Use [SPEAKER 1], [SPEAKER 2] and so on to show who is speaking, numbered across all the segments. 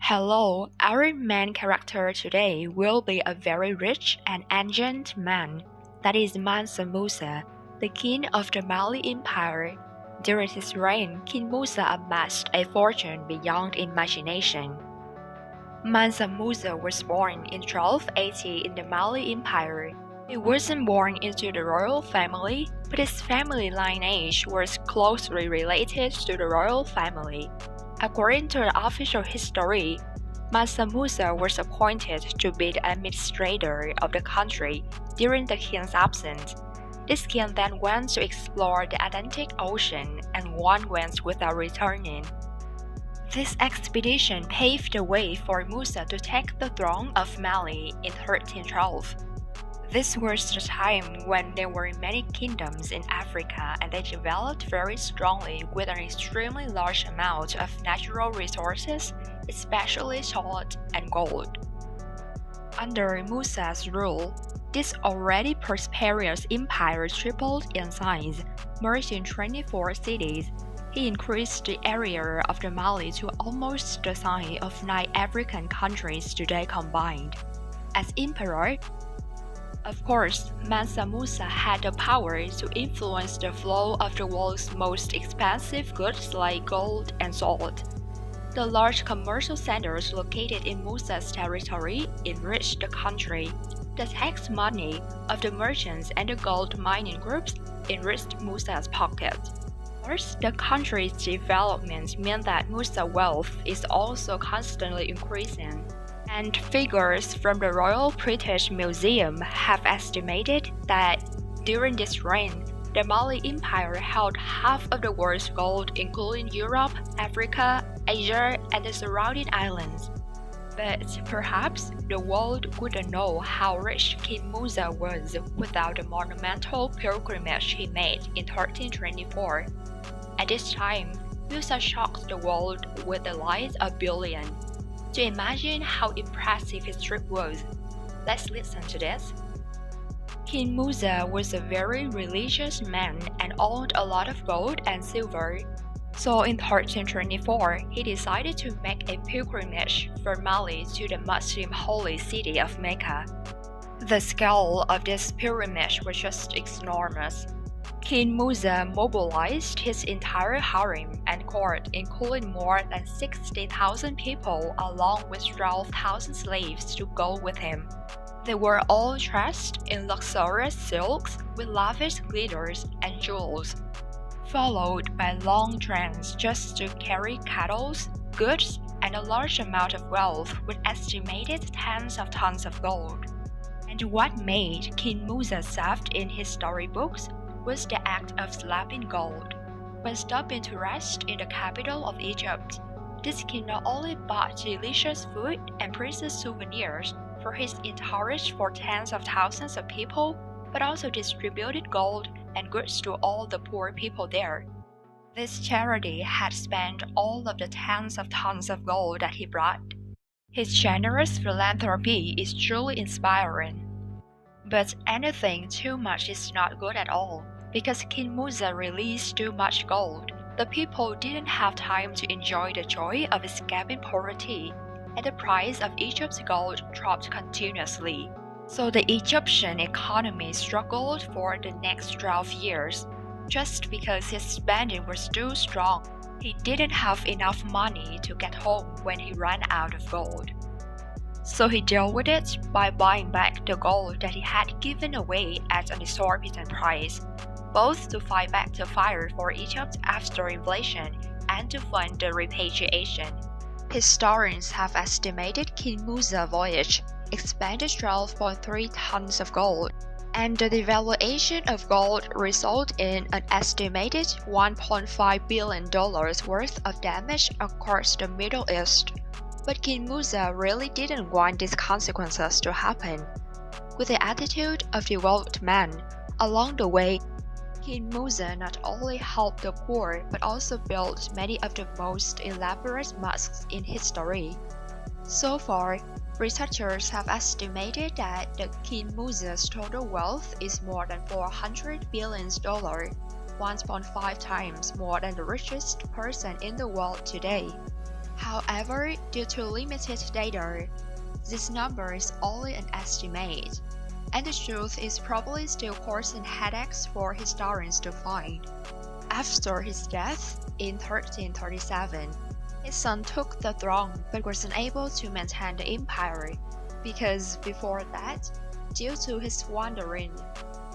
[SPEAKER 1] Hello, our main character today will be a very rich and ancient man, that is Mansa Musa, the king of the Mali Empire. During his reign, King Musa amassed a fortune beyond imagination. Mansa Musa was born in 1280 in the Mali Empire. He wasn't born into the royal family, but his family lineage was closely related to the royal family. According to the official history, Mansa Musa was appointed to be the administrator of the country during the king's absence. This king then went to explore the Atlantic Ocean, and one went without returning. This expedition paved the way for Musa to take the throne of Mali in 1312. This was the time when there were many kingdoms in Africa, and they developed very strongly with an extremely large amount of natural resources, especially salt and gold. Under Musa's rule, this already prosperous empire tripled in size, merged in 24 cities. He increased the area of the Mali to almost the size of 9 African countries today combined. As emperor, of course, Mansa Musa had the power to influence the flow of the world's most expensive goods like gold and salt. The large commercial centers located in Musa's territory enriched the country. The tax money of the merchants and the gold mining groups enriched Musa's pocket. Of course, the country's development meant that Musa's wealth is also constantly increasing. And figures from the Royal British Museum have estimated that during this reign, the Mali Empire held half of the world's gold, including Europe, Africa, Asia, and the surrounding islands. But perhaps the world wouldn't know how rich King Musa was without the monumental pilgrimage he made in 1324. At this time, Musa shocked the world with the light of billion. To imagine how impressive his trip was, let's listen to this. King Musa was a very religious man and owned a lot of gold and silver. So in 1324, he decided to make a pilgrimage from Mali to the Muslim holy city of Mecca. The scale of this pilgrimage was just enormous. King Musa mobilized his entire harem and court, including more than 60,000 people along with 12,000 slaves to go with him. They were all dressed in luxurious silks with lavish glitters and jewels, followed by long trains just to carry cattle, goods, and a large amount of wealth with estimated tens of tons of gold. And what made King Musa saved in his storybooks was the act of slapping gold. When stopping to rest in the capital of Egypt, this king not only bought delicious food and precious souvenirs for his entourage for tens of thousands of people, but also distributed gold and goods to all the poor people there. This charity had spent all of the tens of tons of gold that he brought. His generous philanthropy is truly inspiring. But anything too much is not good at all. Because King Musa released too much gold, the people didn't have time to enjoy the joy of escaping poverty, and the price of Egypt's gold dropped continuously. So the Egyptian economy struggled for the next 12 years. Just because his spending was too strong, he didn't have enough money to get home when he ran out of gold. So he dealt with it by buying back the gold that he had given away at an exorbitant price, both to fight back the fire for Egypt after inflation and to fund the repatriation. Historians have estimated King Musa's voyage expended 12.3 tons of gold, and the devaluation of gold resulted in an estimated $1.5 billion worth of damage across the Middle East. But King Musa really didn't want these consequences to happen. With the attitude of the devout man, along the way, King Musa not only helped the poor but also built many of the most elaborate mosques in history. So far, researchers have estimated that the King Musa's total wealth is more than $400 billion, 1.5 times more than the richest person in the world today. However, due to limited data, this number is only an estimate, and the truth is probably still causing headaches for historians to find. After his death in 1337, his son took the throne but was unable to maintain the empire because before that, due to his wandering,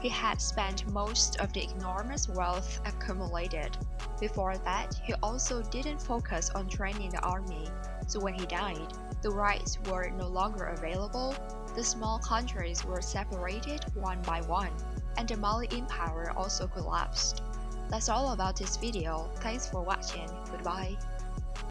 [SPEAKER 1] he had spent most of the enormous wealth accumulated. Before that, he also didn't focus on training the army, so when he died, the rights were no longer available, the small countries were separated one by one, and the Mali Empire also collapsed. That's all about this video. Thanks for watching. Goodbye.